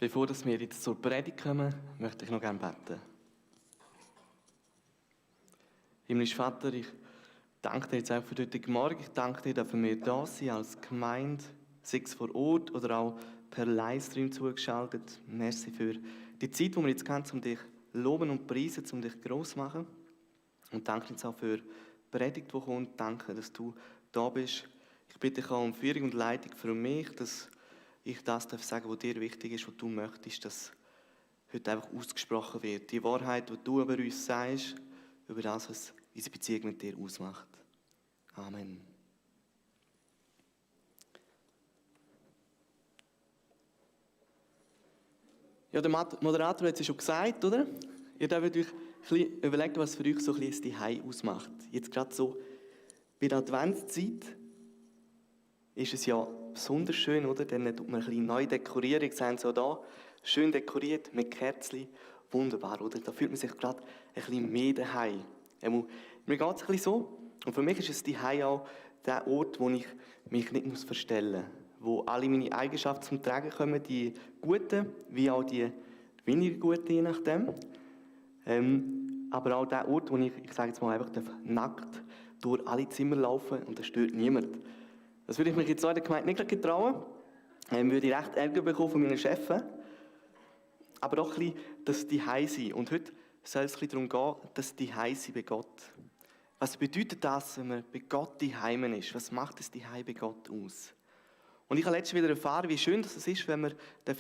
Bevor wir jetzt zur Predigt kommen, möchte ich noch gerne beten. Himmlischer Vater, ich danke dir jetzt auch für heute Morgen. Ich danke dir, dass wir da sind als Gemeinde, sei es vor Ort oder auch per Livestream zugeschaltet. Merci für die Zeit, die wir jetzt haben, um dich loben und preisen, um dich gross zu machen. Und danke jetzt auch für die Predigt, die kommt. Danke, dass du da bist. Ich bitte dich auch um Führung und Leitung für mich, dass ich das sagen darf, was dir wichtig ist, was du möchtest, dass heute einfach ausgesprochen wird. Die Wahrheit, die du über uns sagst, über das, was unsere Beziehung mit dir ausmacht. Amen. Ja, der Moderator hat es schon gesagt, oder? Ihr dürft euch ein bisschen überlegen, was für euch so ein bisschen das Zuhause ausmacht. Jetzt gerade so bei der Adventszeit ist es ja besonders schön, oder? Dann tut man ein bisschen neu dekorieren. Ich sehe so da, schön dekoriert mit Kerzen. Wunderbar, oder? Da fühlt man sich gerade ein bisschen mehr daheim. Mir geht es ein bisschen so. Und für mich ist es daheim auch der Ort, wo ich mich nicht verstellen muss. Wo alle meine Eigenschaften zum Tragen kommen, die guten, wie auch die weniger guten, je nachdem. Aber auch der Ort, wo ich sage jetzt mal einfach, nackt durch alle Zimmer laufen und da stört niemand. Das würde ich mich jetzt in der Gemeinde nicht getrauen. Würde ich recht Ärger bekommen von meinen Chefen. Aber doch ein bisschen, dass die heim sind. Und heute soll es ein bisschen darum gehen, dass die heim sind bei Gott. Was bedeutet das, wenn man bei Gott die Heim ist? Was macht es die Heim bei Gott aus? Und ich habe letztens wieder erfahren, wie schön das ist, wenn man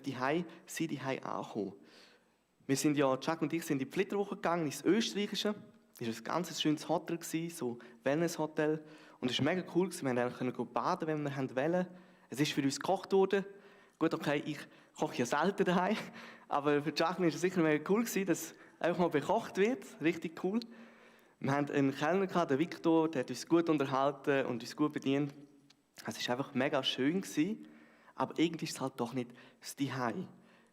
die Heim sind, die Heim ankommen. Wir sind ja, Jack und ich, sind in die Flitterwoche gegangen, ins Österreichische. Das war ein ganz schönes Hotel, so ein Wellness-Hotel. Und es war mega cool, wir konnten baden, wenn wir wollten. Es ist für uns gekocht worden. Gut, okay, ich koche ja selten daheim, aber für Jacqueline war es sicher mega cool, dass einfach mal bekocht wird. Richtig cool. Wir hatten einen Kellner, den Victor, der hat uns gut unterhalten und uns gut bedient. Es war einfach mega schön, aber irgendwie ist es halt doch nicht das Zuhause.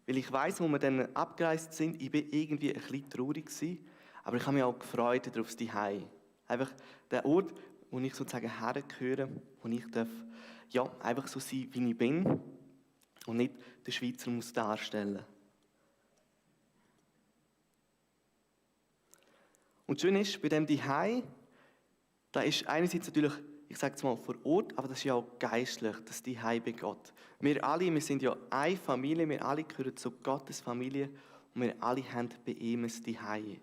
Weil ich weiss, wo wir dann abgereist sind, ich war irgendwie ein bisschen traurig gewesen, aber ich habe mich auch gefreut darauf, das Zuhause. Einfach der Ort, wo ich sozusagen hergehöre, wo ich einfach so sein, wie ich bin und nicht den Schweizer muss darstellen. Und schön ist, bei dem Zuhause, da ist einerseits natürlich, ich sage es mal, vor Ort, aber das ist ja auch geistlich, das Zuhause bei Gott. Wir sind ja eine Familie, wir alle gehören zu Gottes Familie und wir alle haben bei ihm ein Zuhause.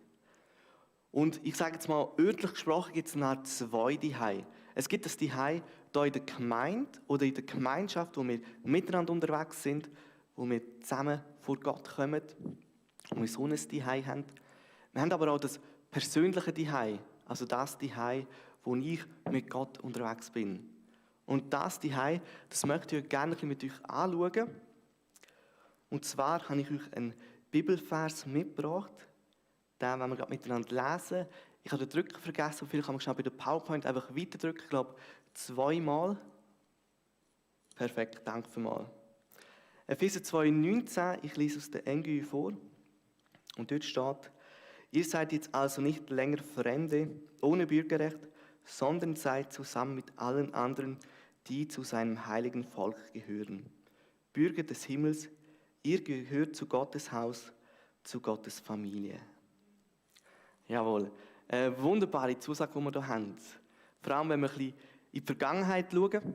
Und ich sage jetzt mal, örtlich gesprochen gibt es noch zwei Zuhause. Es gibt das Zuhause hier in der Gemeinde oder in der Gemeinschaft, wo wir miteinander unterwegs sind, wo wir zusammen vor Gott kommen und wir so ein Zuhause haben. Wir haben aber auch das persönliche Zuhause, also das Zuhause, wo ich mit Gott unterwegs bin. Und das Zuhause, das möchte ich gerne mit euch anschauen. Und zwar habe ich euch einen Bibelvers mitgebracht. Den wollen wir gerade miteinander lesen. Ich habe den Drücker vergessen, vielleicht kann man schnell bei der PowerPoint einfach weiterdrücken. Ich glaube, 2-mal. Perfekt, danke vielmals. Epheser 2,19, ich lese aus der NGÜ vor. Und dort steht: Ihr seid jetzt also nicht länger Fremde, ohne Bürgerrecht, sondern seid zusammen mit allen anderen, die zu seinem heiligen Volk gehören. Bürger des Himmels, ihr gehört zu Gottes Haus, zu Gottes Familie. Jawohl, eine wunderbare Zusage, die wir hier haben. Vor allem, wenn wir ein bisschen in die Vergangenheit schauen,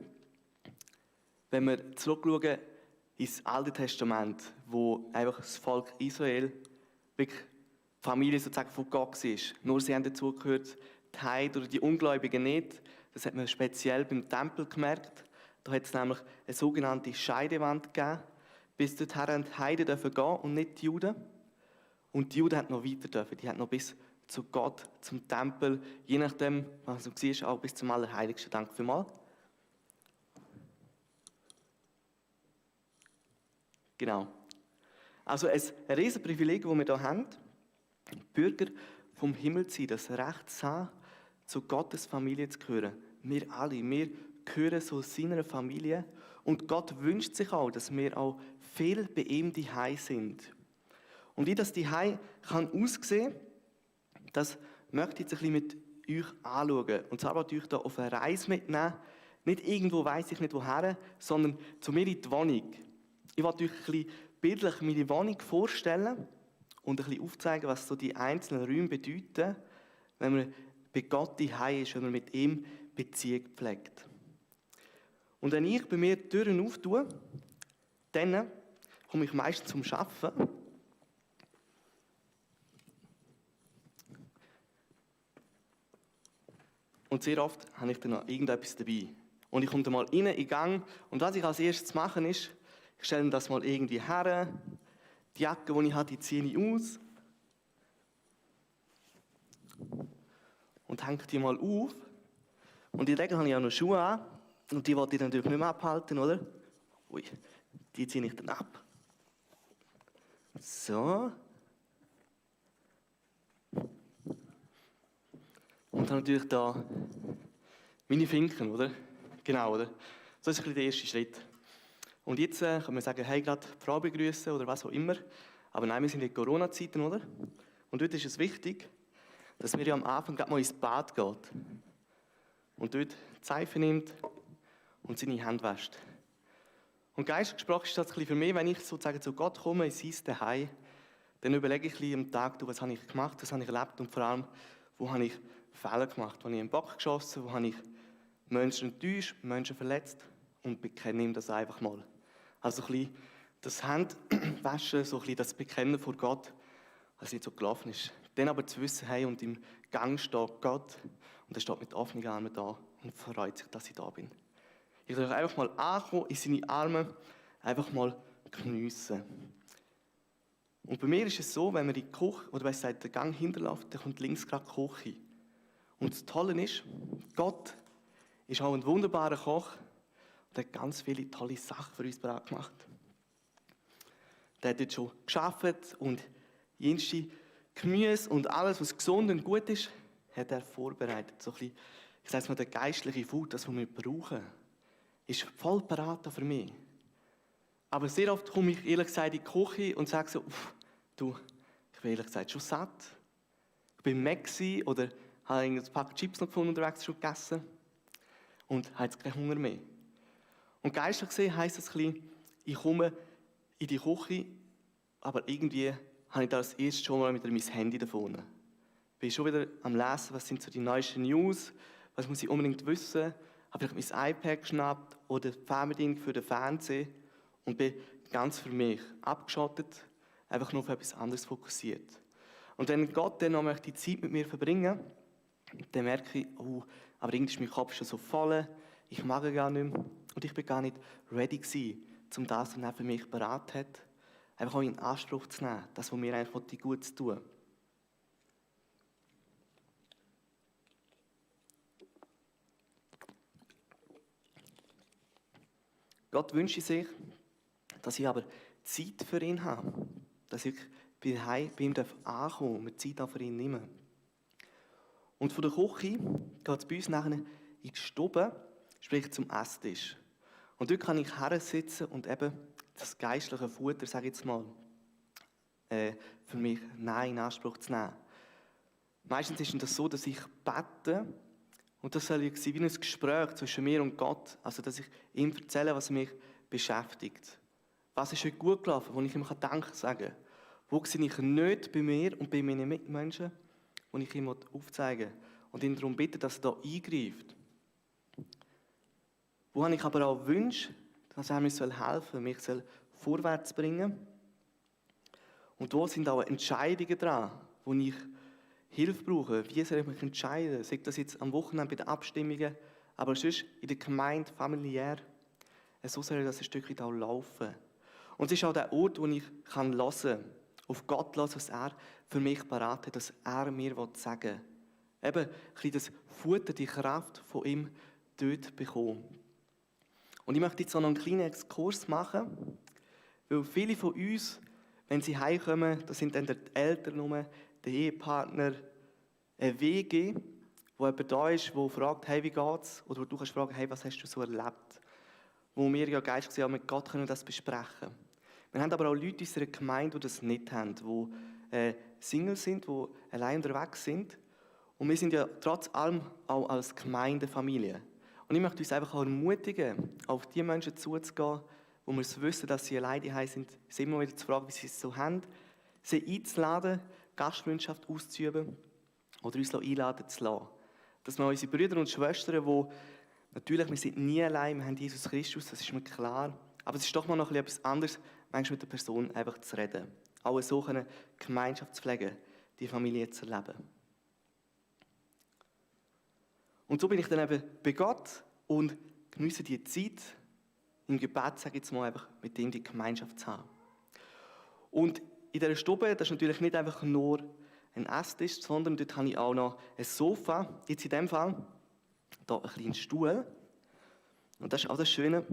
wenn wir zurückschauen ins Alte Testament, wo einfach das Volk Israel wirklich die Familie sozusagen von Gott war. Nur sie haben dazugehört, die Heiden oder die Ungläubigen nicht. Das hat man speziell beim Tempel gemerkt. Da hat es nämlich eine sogenannte Scheidewand gegeben. Bis dorthin haben die Heiden gehen und nicht die Juden. Und die Juden haben noch weiter dürfen. Die haben noch bis zu Gott, zum Tempel, je nachdem, was es war, auch bis zum Allerheiligsten. Danke vielmals. Genau. Also ein riesiges Privileg, das wir hier haben, Bürger vom Himmel zu sein, das Recht zu haben, zu Gottes Familie zu gehören. Wir alle, wir gehören zu seiner Familie und Gott wünscht sich auch, dass wir auch viel bei ihm daheim sind. Und wie das daheim kann aussehen, das möchte ich jetzt ein bisschen mit euch anschauen. Und zwar möchte ich euch da auf eine Reise mitnehmen. Nicht irgendwo, weiss ich nicht woher, sondern zu mir in die Wohnung. Ich wollte euch ein bisschen bildlich meine Wohnung vorstellen und ein bisschen aufzeigen, was so die einzelnen Räume bedeuten, wenn man bei Gott daheim ist, wenn man mit ihm Beziehung pflegt. Und wenn ich bei mir die Türen auftue, dann komme ich meistens zum Arbeiten. Und sehr oft habe ich dann noch irgendetwas dabei. Und ich komme dann mal rein, in den Gang. Und was ich als erstes mache, ist, ich stelle das mal irgendwie her. Die Jacke, die ich habe, die ziehe ich aus. Und hänge die mal auf. Und in der Regel habe ich auch noch Schuhe an. Und die wollte ich dann natürlich nicht mehr abhalten, oder? Ui, die ziehe ich dann ab. So. Und dann natürlich da meine Finken, oder? Genau, oder? So ist ein bisschen der erste Schritt. Und jetzt kann man sagen, hey, gerade die Frau begrüßen oder was auch immer. Aber nein, wir sind in Corona-Zeiten, oder? Und dort ist es wichtig, dass man ja am Anfang gerade mal ins Bad geht. Und dort die Seife nimmt und seine Hände wäscht. Und geistlich gesprochen ist das ein bisschen für mich, wenn ich sozusagen zu Gott komme, in sein Zuhause, dann überlege ich ein bisschen am Tag, was habe ich gemacht, was habe ich erlebt und vor allem, wo habe ich Fehler gemacht, wo habe ich einen Bock geschossen, wo habe ich Menschen enttäuscht, Menschen verletzt und bekenne ihm das einfach mal. Also ein bisschen das Handwaschen, so ein bisschen das Bekennen vor Gott, was nicht so gelaufen ist. Dann aber zu wissen, hey, und im Gang steht Gott und er steht mit offenen Armen da und freut sich, dass ich da bin. Ich soll einfach mal ankommen, in seine Arme, einfach mal geniessen. Und bei mir ist es so, wenn man in die Küche, oder wenn der Gang hinterläuft, dann kommt links gerade die Küche. Und das Tolle ist, Gott ist auch ein wunderbarer Koch und hat ganz viele tolle Sachen für uns bereit gemacht. Der hat dort schon gearbeitet und jenste Gemüse und alles, was gesund und gut ist, hat er vorbereitet. So ein bisschen, ich sage mal, der geistliche Food, das, was wir brauchen, ist voll parat für mich. Aber sehr oft komme ich ehrlich gesagt in die Küche und sage so, du, ich bin ehrlich gesagt schon satt. Ich bin weg oder habe ein Pack Chips noch gefunden unterwegs schon gegessen und habe jetzt keinen Hunger mehr. Und geistlich gesehen heisst das ein bisschen, ich komme in die Küche, aber irgendwie habe ich da als erstes schon mal wieder mein Handy davon. Ich bin schon wieder am Lesen, was sind so die neuesten News, was muss ich unbedingt wissen, habe ich mein iPad geschnappt oder Fernbedienung für den Fernseher und bin ganz für mich abgeschottet, einfach nur auf etwas anderes fokussiert. Und wenn Gott dann noch die Zeit mit mir verbringen, dann merke ich, oh, aber irgendwie ist mein Kopf schon so voll, ich mag gar nicht mehr und ich bin gar nicht ready gewesen, um das, was er für mich bereit hat, einfach auch in Anspruch zu nehmen, das, was mir eigentlich gut zu tun. Gott wünscht sich, dass ich aber Zeit für ihn habe, dass ich bei ihm ankommen und mir Zeit auch für ihn nehmen. Und von der Küche geht es bei uns nachher in die Stube, sprich zum Esstisch. Und dort kann ich hersitzen und eben das geistliche Futter, sage ich jetzt mal, für mich in Anspruch zu nehmen. Meistens ist das so, dass ich bete und das soll wie ein Gespräch zwischen mir und Gott, also dass ich ihm erzähle, was mich beschäftigt. Was ist heute gut gelaufen, wo ich ihm Danke sagen kann. Wo sehe ich nicht bei mir und bei meinen Mitmenschen, wo ich ihm aufzeigen will und ihn darum bitte, dass er da eingreift. Wo habe ich aber auch Wünsche, dass er mir helfen soll, mich vorwärts bringen. Und wo sind auch Entscheidungen dran, wo ich Hilfe brauche. Wie soll ich mich entscheiden? Sei das jetzt am Wochenende bei den Abstimmungen, aber sonst in der Gemeinde, familiär. So soll das ein Stückchen auch laufen. Und es ist auch der Ort, wo ich hören kann, auf Gott hören, was er für mich parat hat, dass er mir sagen will. Eben ein bisschen das Futter, die Kraft von ihm dort bekommen. Und ich möchte jetzt noch einen kleinen Exkurs machen, weil viele von uns, wenn sie heimkommen, das sind dann die Eltern rum, der Ehepartner, eine WG, wo jemand da ist, der fragt, hey, wie geht's? Oder wo du kannst fragen, hey, was hast du so erlebt? Wo wir ja geistlich ja mit Gott können das besprechen. Wir haben aber auch Leute in unserer Gemeinde, die das nicht haben, die Single sind, die allein unterwegs sind. Und wir sind ja trotz allem auch als Gemeindefamilie. Und ich möchte uns einfach auch ermutigen, auf die Menschen zuzugehen, wo wir es wissen, dass sie alleine daheim sind, ist immer wieder zu fragen, wie sie es so haben, sie einzuladen, Gastfreundschaft auszuüben oder uns einladen zu lassen. Dass wir unsere Brüder und Schwestern, die natürlich, wir sind nie allein, wir haben Jesus Christus, das ist mir klar, aber es ist doch mal noch etwas anderes, manchmal mit der Person einfach zu reden. Auch so eine Gemeinschaft zu pflegen, die Familie zu erleben. Und so bin ich dann eben bei Gott und geniesse die Zeit im Gebet, sage ich jetzt mal, einfach mit ihm die Gemeinschaft zu haben. Und in dieser Stube, das ist natürlich nicht einfach nur ein Esstisch, sondern dort habe ich auch noch ein Sofa, jetzt in dem Fall, hier einen kleinen Stuhl. Und das ist auch das Schöne,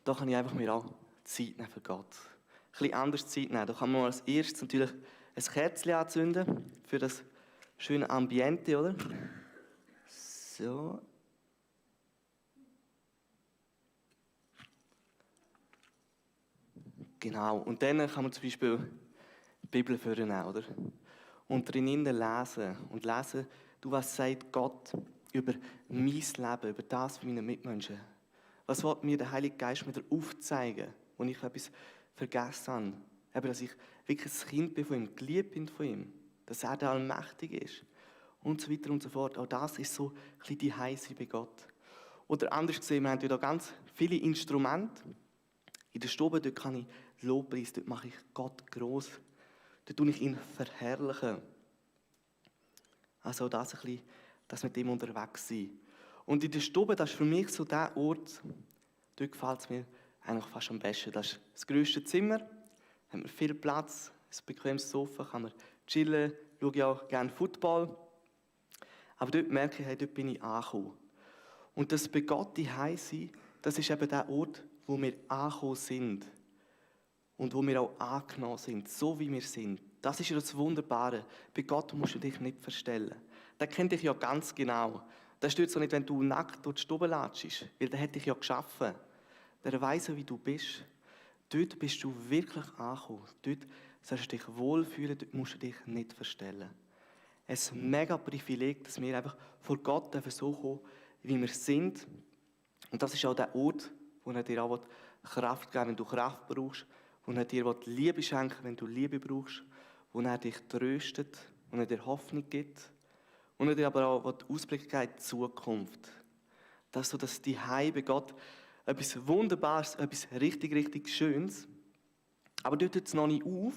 da kann ich einfach mir auch Zeit nehmen für Gott. Ein bisschen anders Zeit nehmen. Da kann man als erstes natürlich ein Kerzchen anzünden, für das schöne Ambiente, oder? So. Genau, und dann kann man zum Beispiel die Bibel vornehmen, oder? Und drinnen lesen. Und lesen, was sagt Gott über mein Leben, über das von meinen Mitmenschen. Was will mir der Heilige Geist wieder aufzeigen, wo ich etwas vergessen habe? Eben, dass ich wirklich ein Kind bin von ihm, geliebt bin von ihm. Dass er der allmächtig ist. Und so weiter und so fort. Auch das ist so ein bisschen die Heise bei Gott. Oder anders gesehen, wir haben hier ganz viele Instrumente. In der Stube, dort kann ich Lobpreis, dort mache ich Gott gross. Dort tue ich ihn verherrlichen. Also das ein bisschen, dass mit ihm unterwegs sein. Und in der Stube, das ist für mich so der Ort, dort gefällt es mir eigentlich fast am besten. Das ist das grösste Zimmer, hat man viel Platz, ein bequemes Sofa, kann man chillen, schaue ich auch gerne Football. Aber dort merke ich, hey, dort bin ich angekommen. Und das bei Gott daheim sein, das ist eben der Ort, wo wir angekommen sind. Und wo wir auch angenommen sind, so wie wir sind. Das ist ja das Wunderbare. Bei Gott musst du dich nicht verstellen. Der kennt dich ja ganz genau. Der stört so nicht, wenn du nackt durch die Stube latschst, weil der hat dich ja geschaffen. Der weiss, wie du bist. Dort bist du wirklich angekommen. Dort sollst du dich wohlfühlen, dort musst du dich nicht verstellen. Es ist ein mega Privileg, dass wir einfach vor Gott so kommen, wie wir sind. Und das ist auch der Ort, wo er dir auch Kraft geben will, wenn du Kraft brauchst. Wo er dir Liebe schenkt, wenn du Liebe brauchst. Wo er dich tröstet, wo er dir Hoffnung gibt. Und er dir aber auch Ausblick gibt in die Zukunft. Das ist so, dass die Heim bei Gott etwas Wunderbares, etwas richtig, richtig Schönes. Aber dort hört es noch nicht auf.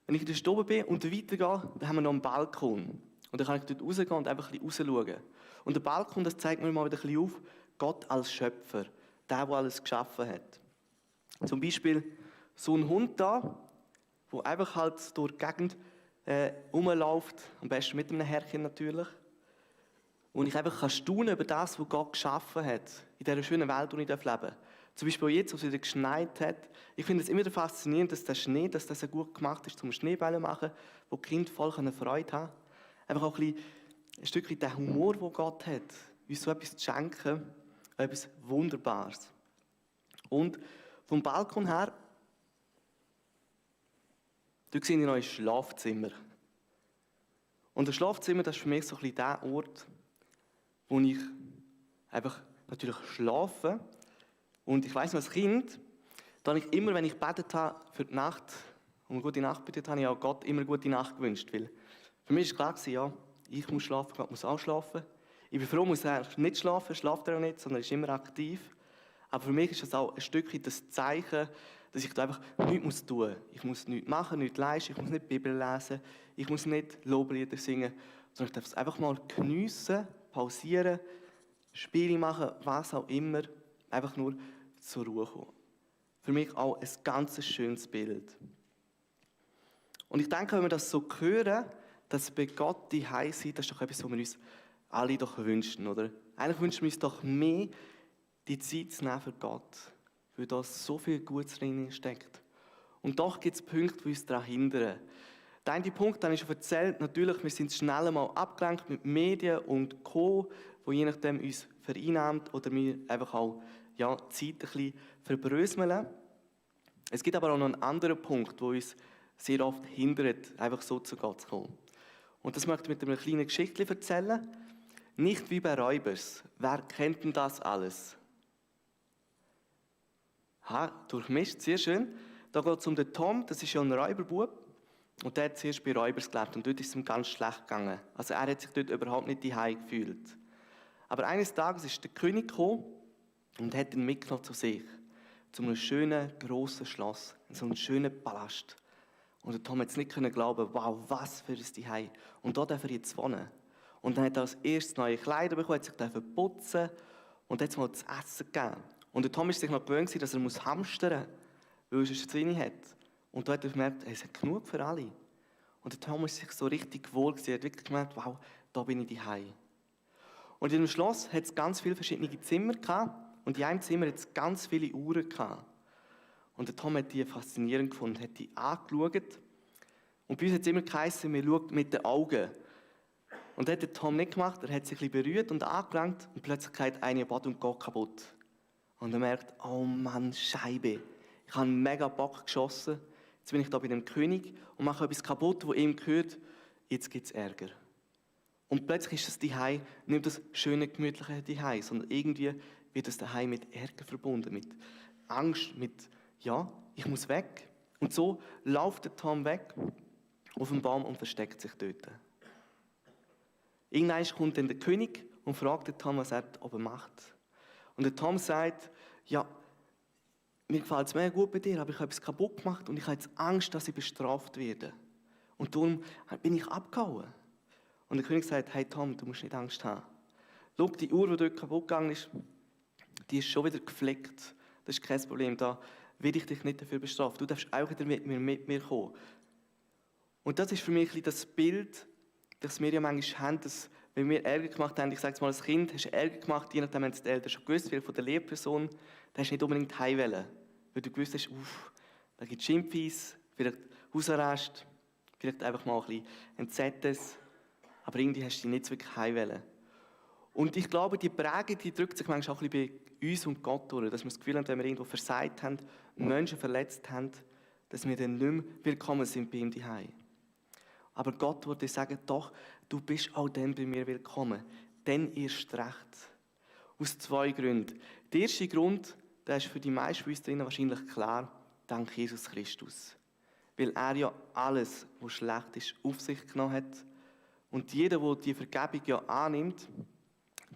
Wenn ich in der Stube bin und weitergehe, dann haben wir noch einen Balkon. Und dann kann ich dort rausgehen und einfach ein bisschen rausschauen. Und der Balkon, das zeigt mir mal wieder ein bisschen auf, Gott als Schöpfer, der alles geschaffen hat. Zum Beispiel so ein Hund da, der einfach halt durch die Gegend rumläuft, am besten mit einem Herrchen natürlich. Und ich einfach staunen über das, was Gott geschaffen hat, in dieser schönen Welt, in der ich leben darf. Zum Beispiel jetzt, wo es wieder geschneit hat. Ich finde es immer faszinierend, dass der Schnee, dass das so gut gemacht ist, zum Schneebälle machen, wo die Kinder voll Freude haben können. Einfach auch ein Stückchen den Humor, den Gott hat, uns so etwas zu schenken, etwas Wunderbares. Und vom Balkon her, dort sehe ich noch ein Schlafzimmer. Und das Schlafzimmer, das ist für mich so ein bisschen der Ort, wo ich einfach natürlich schlafe. Und ich weiss noch, als Kind, da habe ich immer, wenn ich gebetet habe für die Nacht, und eine gute Nacht betet, habe ich auch Gott immer eine gute Nacht gewünscht. Weil für mich war klar, ja, ich muss schlafen, Gott muss auch schlafen. Ich bin froh, muss er nicht schlafen, schlaft er auch nicht, sondern er ist immer aktiv. Aber für mich ist das auch ein Stückchen das Zeichen, dass ich da einfach nichts tun muss. Ich muss nichts machen, nichts leisten, ich muss nicht die Bibel lesen, ich muss nicht Loblieder singen, sondern ich darf es einfach mal geniessen, pausieren, Spiele machen, was auch immer, einfach nur zur Ruhe kommen. Für mich auch ein ganz schönes Bild. Und ich denke, wenn wir das so hören, dass bei Gott die Heim sind, das ist doch etwas, was wir uns alle doch wünschen, oder? Eigentlich wünschen wir uns doch mehr, die Zeit zu nehmen für Gott, weil da so viel Gutes drin steckt. Und doch gibt es Punkte, die uns daran hindern. Der eine Punkt, den ich schon erzählt, natürlich, wir sind schnell mal abgelenkt mit Medien und Co., wo je nachdem uns vereinnahmt oder wir einfach auch die Zeit ein bisschen verbröseln. Es gibt aber auch noch einen anderen Punkt, der uns sehr oft hindert, einfach so zu Gott zu kommen. Und das möchte ich mit einer kleinen Geschichte erzählen. Nicht wie bei Räubers. Wer kennt denn das alles? durchmischt, sehr schön. Da geht es um den Tom, das ist ja ein Räuberbub. Und der hat zuerst bei Räubers gelebt und dort ist es ihm ganz schlecht gegangen. Also er hat sich dort überhaupt nicht zu Hause gefühlt. Aber eines Tages ist der König gekommen und hat ihn mitgenommen zu sich. Zu einem schönen, grossen Schloss, in so einem schönen Palast. Und der Tom hat es nicht glauben, wow, was für ein Zuhause. Und da darf er jetzt wohnen. Und dann hat er als erstes neue Kleider bekommen, hat sich putzen und hat mal zu essen gegeben. Und der Tom war sich noch gewöhnt, dass er hamstern muss, weil er sonst zu wenig hat. Und da hat er gemerkt, es hat genug für alle. Und der Tom war sich so richtig wohl gewesen. Er hat wirklich gemerkt, wow, da bin ich daheim. Und in dem Schloss hat es ganz viele verschiedene Zimmer gehabt. Und in einem Zimmer hat es ganz viele Uhren gehabt. Und der Tom hat die faszinierend gefunden, hat die angeschaut. Und bei uns hat es immer geheißen, wir schauen mit den Augen. Und das hat der Tom nicht gemacht, er hat sich ein bisschen berührt und angelangt und plötzlich geht eine Bad und geht kaputt. Und er merkt, oh Mann, Scheibe, ich habe einen mega Bock geschossen, jetzt bin ich da bei dem König und mache etwas kaputt, das ihm gehört, jetzt gibt es Ärger. Und plötzlich ist das Zuhause nicht mehr das schöne, gemütliche Zuhause, sondern irgendwie wird das Zuhause mit Ärger verbunden, mit Angst, mit, ja, ich muss weg. Und so läuft der Tom weg auf den Baum und versteckt sich dort. Irgendwann kommt dann der König und fragt den Tom, was er oben macht. Und der Tom sagt, ja, mir gefällt es mega gut bei dir, aber ich habe etwas kaputt gemacht und ich habe jetzt Angst, dass ich bestraft werde. Und darum bin ich abgehauen. Und der König sagt, hey Tom, du musst nicht Angst haben. Schau, die Uhr, die dort kaputt gegangen ist, die ist schon wieder gefleckt. Das ist kein Problem, da will ich dich nicht dafür bestrafen. Du darfst auch wieder mit mir kommen. Und das ist für mich das Bild, das wir ja manchmal haben, dass, wenn wir Ärger gemacht haben, ich sage es mal als Kind, hast du Ärger gemacht, je nachdem haben es die Eltern schon gewusst, vielleicht von der Lehrperson, dann hast du nicht unbedingt heim wollen, weil du gewusst hast, da gibt es Schimpfeis, vielleicht Hausarrest, vielleicht einfach mal ein bisschen Entsetztes, aber irgendwie hast du dich nicht wirklich heim wollen. Und ich glaube, die Prägung, die drückt sich manchmal auch ein bisschen bei uns und Gott durch, dass wir das Gefühl haben, wenn wir irgendwo versagt haben, Menschen verletzt haben, dass wir dann nicht mehr willkommen sind bei ihm daheim. Aber Gott würde sagen, doch, du bist auch dann bei mir willkommen. Dann erst recht. Aus 2 Gründen. Der erste Grund, der ist für die meisten von uns drinnen wahrscheinlich klar, dank Jesus Christus. Weil er ja alles, was schlecht ist, auf sich genommen hat. Und jeder, der die Vergebung ja annimmt,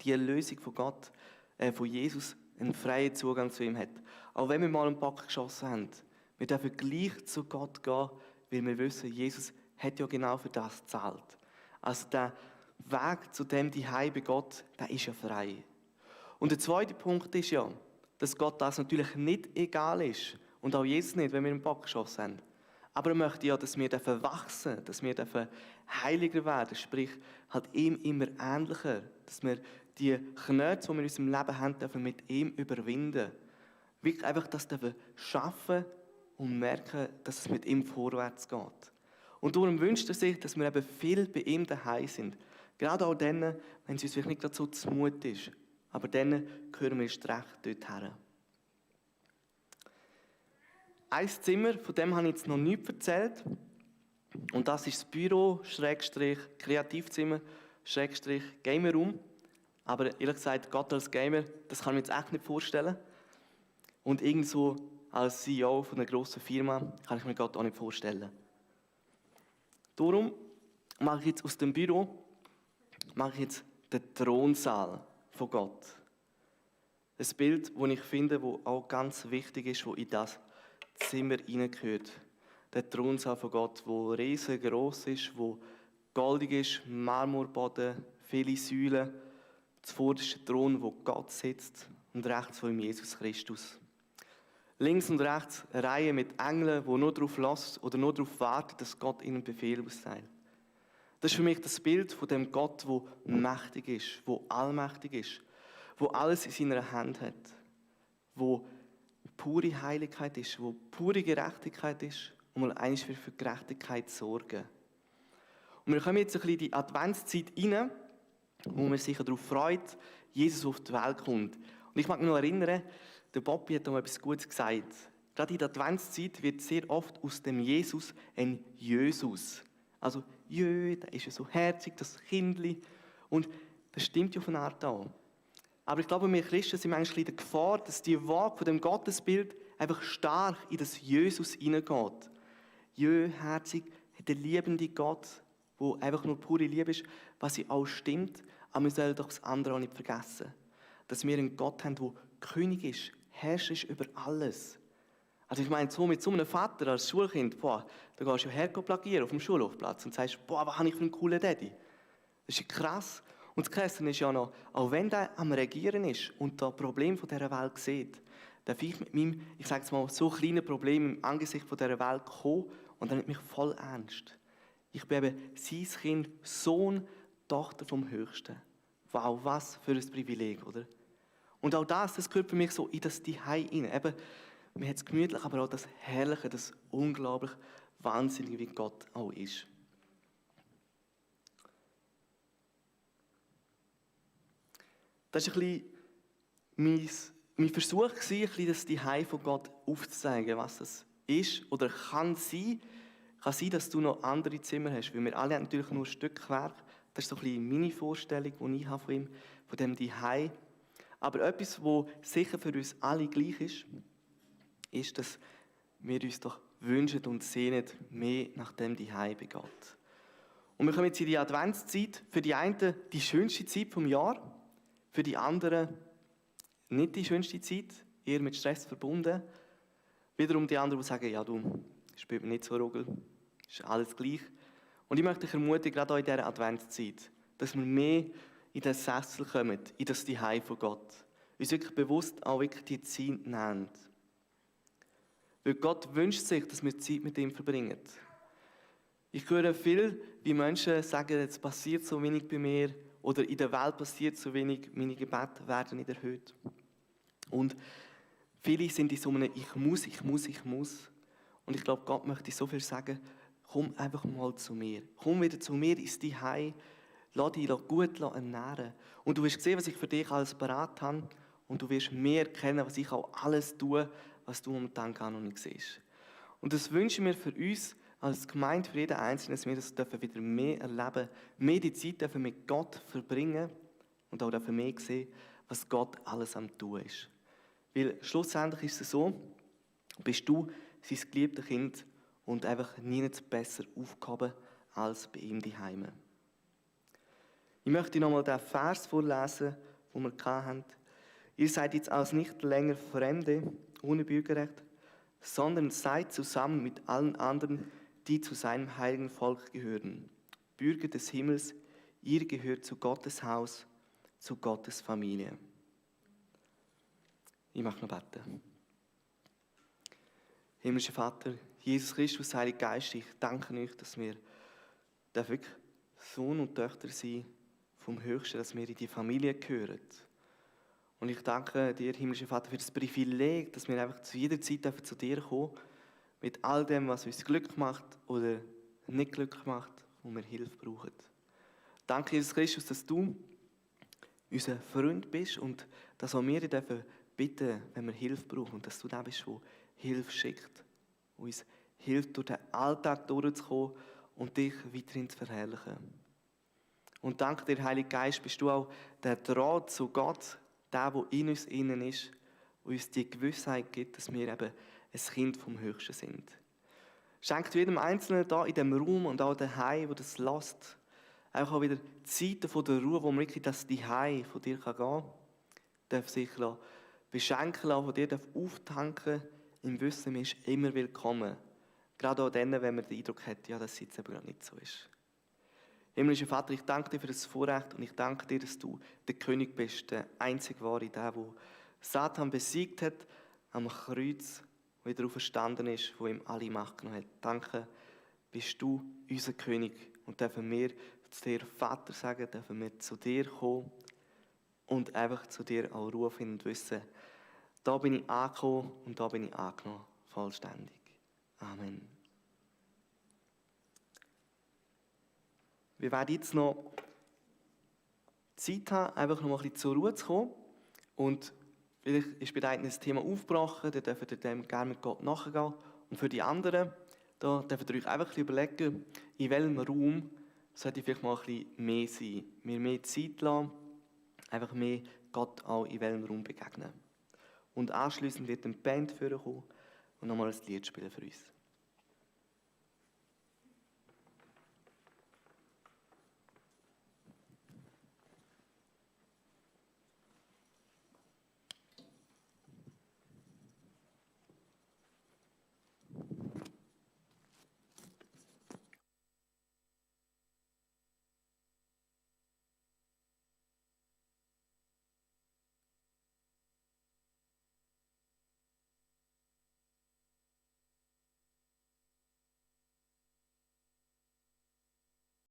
die Erlösung von Gott, von Jesus, einen freien Zugang zu ihm hat. Auch wenn wir mal einen Back geschossen haben, wir dürfen gleich zu Gott gehen, weil wir wissen, Jesus hat ja genau für das gezahlt. Also der Weg zu dem Zuhause bei Gott, der ist ja frei. Und der zweite Punkt ist ja, dass Gott das natürlich nicht egal ist. Und auch Jesus nicht, wenn wir einen Bock geschossen haben. Aber er möchte ja, dass wir wachsen dürfen, dass wir heiliger werden, sprich halt ihm immer ähnlicher. Dass wir die Knöte, die wir in unserem Leben haben, dürfen mit ihm überwinden. Wirklich einfach das dürfen schaffen und merken, dass es mit ihm vorwärts geht. Und darum wünscht er sich, dass wir eben viel bei ihm daheim sind. Gerade auch dann, wenn es uns vielleicht nicht gerade so zumut ist. Aber dann gehören wir erst recht dorthin. Ein Zimmer, von dem habe ich jetzt noch nichts erzählt. Und das ist das Büro, Kreativzimmer, Gamerraum. Aber ehrlich gesagt, Gott als Gamer, das kann ich mir jetzt echt nicht vorstellen. Und irgendwo als CEO von einer grossen Firma kann ich mir Gott auch nicht vorstellen. Darum mache ich jetzt aus dem Büro den Thronsaal von Gott. Ein Bild, das ich finde, das auch ganz wichtig ist, das in das Zimmer hineingehört. Der Thronsaal von Gott, der riesengroß ist, der goldig ist, Marmorboden, viele Säulen, zuvorderste Thron, wo Gott sitzt und rechts von ihm Jesus Christus. Links und rechts eine Reihe mit Engeln, die nur darauf lassen oder nur darauf warten, dass Gott ihnen Befehl austeilt. Das ist für mich das Bild von dem Gott, der mächtig ist, der allmächtig ist, der alles in seiner Hand hat, der pure Heiligkeit ist, der pure Gerechtigkeit ist und mal einmal für Gerechtigkeit sorgen. Und wir kommen jetzt ein bisschen in die Adventszeit rein, wo man sich darauf freut, Jesus auf die Welt kommt. Und ich mag mich noch erinnern, der Bobby hat noch etwas Gutes gesagt. Gerade in der Adventszeit wird sehr oft aus dem Jesus ein Jesus. Also, der ist ja so herzig, das Kindli. Und das stimmt ja auf eine Art auch. Aber ich glaube, wir Christen sind manchmal in der Gefahr, dass die Waage von dem Gottesbild einfach stark in das Jesus hineingeht. Jüherzig, der liebende Gott, der einfach nur pure Liebe ist, was sie auch stimmt, aber wir sollen doch das andere auch nicht vergessen. Dass wir einen Gott haben, der König ist, Herrscher ist über alles. Also ich meine, so mit so einem Vater als Schulkind, da gehst du her plagieren auf dem Schulhofplatz und sagst, was habe ich für einen coolen Daddy. Das ist krass. Und das Krasse ist ja noch, auch wenn der am Regieren ist und das Problem von dieser Welt sieht, darf ich mit meinem, ich sage es mal, so kleinen Problem im Angesicht von dieser Welt kommen und er nimmt mich voll ernst. Ich bin eben sein Kind, Sohn, Tochter vom Höchsten. Wow, was für ein Privileg, oder? Und auch das gehört für mich so in das Zuhause rein. Eben, man hat es gemütlich, aber auch das Herrliche, das unglaublich Wahnsinnige, wie Gott auch ist. Das war ein bisschen mein Versuch, ein bisschen das Zuhause von Gott aufzuzeigen, was das ist oder kann sein. Kann sein, dass du noch andere Zimmer hast, weil wir alle haben natürlich nur Stückwerk. Das ist so ein bisschen meine Vorstellung, die ich habe von ihm, von dem Zuhause. Aber etwas, was sicher für uns alle gleich ist, dass wir uns doch wünschen und sehnen mehr nach dem Zuhause bei Gott. Und wir kommen jetzt in die Adventszeit. Für die einen die schönste Zeit vom Jahr, für die anderen nicht die schönste Zeit, eher mit Stress verbunden. Wiederum die anderen, die sagen, ja du, spielt mir nicht so Rogel, ist alles gleich. Und ich möchte dich ermutigen, gerade auch in dieser Adventszeit, dass wir mehr in den Sessel kommen, in das Zuhause von Gott. Uns wirklich bewusst auch wirklich die Zeit nehmen. Weil Gott wünscht sich, dass wir Zeit mit ihm verbringen. Ich höre viel, wie Menschen sagen, es passiert so wenig bei mir oder in der Welt passiert so wenig, meine Gebete werden nicht erhöht. Und viele sind in so einem Ich muss. Und ich glaube, Gott möchte so viel sagen, komm einfach mal zu mir. Komm wieder zu mir ins Zuhause, lass dich gut ernähren. Und du wirst sehen, was ich für dich alles parat habe. Und du wirst mehr erkennen, was ich auch alles tue, was du momentan gar noch nicht siehst. Und das wünschen wir für uns als Gemeinde, für jeden Einzelnen, dass wir das dürfen wieder mehr erleben, mehr die Zeit dürfen mit Gott verbringen und auch dürfen mehr sehen, was Gott alles am tun ist. Weil schlussendlich ist es so, bist du sein geliebtes Kind und einfach nie besser aufgehoben als bei ihm daheim. Ich möchte nochmal den Vers vorlesen, den wir hatten. Ihr seid jetzt als nicht länger Fremde, ohne Bürgerrecht, sondern seid zusammen mit allen anderen, die zu seinem heiligen Volk gehören. Bürger des Himmels, ihr gehört zu Gottes Haus, zu Gottes Familie. Ich möchte noch beten. Himmlischer Vater, Jesus Christus, Heiliger Geist, ich danke euch, dass wir wirklich Sohn und Töchter sind vom Höchsten, dass wir in die Familie gehören. Und ich danke dir, himmlischer Vater, für das Privileg, dass wir einfach zu jeder Zeit zu dir kommen dürfen, mit all dem, was uns Glück macht oder nicht Glück macht, wo wir Hilfe brauchen. Danke, Jesus Christus, dass du unser Freund bist und dass auch wir dich bitten, wenn wir Hilfe brauchen und dass du der bist, der Hilfe schickt, der uns hilft, durch den Alltag durchzukommen und dich weiterhin zu verherrlichen. Und danke dir, Heiliger Geist, bist du auch der Draht zu Gott, der in uns innen ist, und uns die Gewissheit gibt, dass wir eben ein Kind vom Höchsten sind. Schenkt jedem Einzelnen da in diesem Raum und auch daheim, wo das lässt, auch wieder Zeiten von der Ruhe, wo man wirklich das Zuhause von dir gehen kann, darf sich beschenken lassen, von dir darf auftanken, im Wissen, man ist immer willkommen. Gerade auch dann, wenn man den Eindruck hat, ja, dass es jetzt eben nicht so ist. Himmlischer Vater, ich danke dir für das Vorrecht und ich danke dir, dass du der König bist, der einzig wahre, der Satan besiegt hat am Kreuz, wieder auferstanden ist, wo ihm alle Macht genommen hat. Danke, bist du unser König und dürfen wir zu dir Vater sagen, dürfen wir zu dir kommen und einfach zu dir auch rufen und wissen, da bin ich angekommen und da bin ich angenommen, vollständig. Amen. Wir werden jetzt noch Zeit haben, einfach noch mal ein bisschen zur Ruhe zu kommen. Und vielleicht ist bei einem das Thema aufgebrochen, dann dürft ihr dem gerne mit Gott nachgehen. Und für die anderen, da dürft ihr euch einfach ein bisschen überlegen, in welchem Raum sollte vielleicht mal ein bisschen mehr sein. Mir mehr Zeit lassen, einfach mehr Gott auch in welchem Raum begegnen. Und anschliessend wird eine Band vorkommen und nochmal ein Lied spielen für uns.